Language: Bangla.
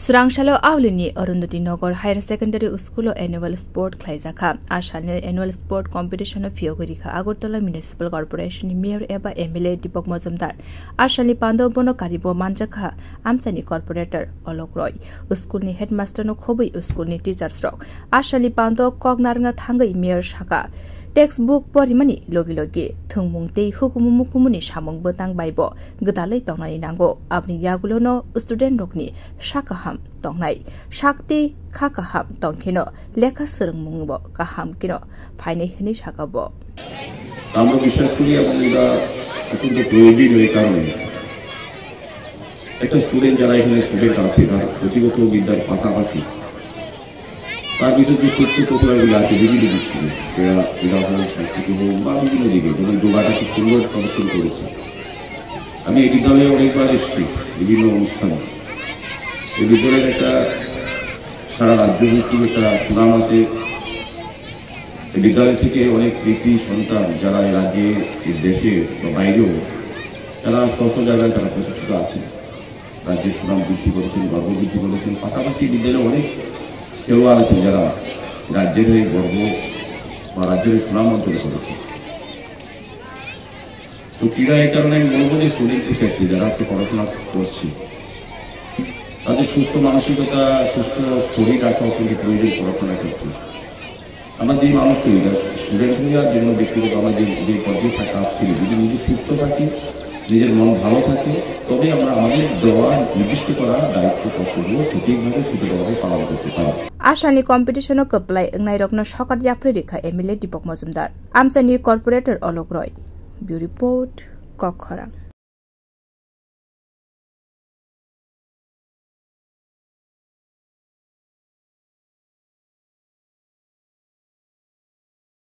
Srangsalo Aulini Arundhati Nagar Higher Secondary School Annual Sport Khlaijaka Ashalni Annual Sport Competition of Fiogorikha Agartala Municipal Corporation Mayor Eba MLA Deepak Majumdar Ashalni Pandobono Karibo Manjakha Amsani Corporator Olok Roy School ni Headmaster no Khobui School ni Teachers Rock Ashalni Pando Kognarnga Thangai Mayor Shaka Textbook Porimani Logi Logi Thungmungte Hukumumukumuni Shamung Botang Baibo Gudalai Tongai Nango Abni Yagulono Student Rokni Shakaham Tongai Shakti Kakaham Tonkino Leka Surmungbo Kaham Kino Fine Hini Shakabo Amro Vishakuri Abunda Akunda Provi Vekarne Eka student jara ekhane student ache na প্রতিগত বিদ্যার পাশাপাশি তার ভিতরে যে ছোট্ট টোকরাগুলো আছে বিভিন্ন দিক থেকে উদাহরণ সংস্কৃতি হোক বা বিভিন্ন দিকে যেমন যোগাটা খুব সুন্দর প্রদর্শন করেছে আমি এই বিদ্যালয়ে অনেকবার এসেছি বিভিন্ন অনুষ্ঠানে এই বিদ্যালয়ের একটা সারা রাজ্যভিত্তিক একটা সুনাম আছে এই বিদ্যালয় থেকে অনেক কৃতি সন্তান যারা এই রাজ্যে এই দেশে বা বাইরেও তারা কত জায়গায় তারা প্রতিষ্ঠিত আছেন রাজ্যের সুনাম বৃদ্ধি করেছেন গর্ব বৃদ্ধি করেছেন পাশাপাশি বিদ্যালয়ে অনেক খেলোয়াড় আছেন যারা রাজ্যের হয়ে গর্ব বা রাজ্যের সুনাম অর্জন করেছে তো ক্রীড়া এই কারণে আমি বলবো যে স্টুডেন্টদের ক্ষেত্রে যারা আজকে পড়াশোনা করছে তাদের সুস্থ মানসিকতা সুস্থ শরীর রাখা অত্যন্ত প্রয়োজন পড়াশোনার ক্ষেত্রে আমরা যে মানুষ তৈরি স্টুডেন্ট হয়ে আর যেগুলো ব্যক্তিগত আমরা যে পর্যায়ে থাকা ছিল যদি নিজে সুস্থ থাকি নিজের মন ভালো থাকে তবে আমরা আমাদের দেওয়া নির্দিষ্ট করা দায়িত্ব কর্তব্য সঠিকভাবে সুন্দরভাবে পালন করতে পারি Ashani competition of Kaplai Nairokno Shokar Japrika MLA Deepak Majumdar Amsani Corporator Olok Roy Bureau Report Kokhara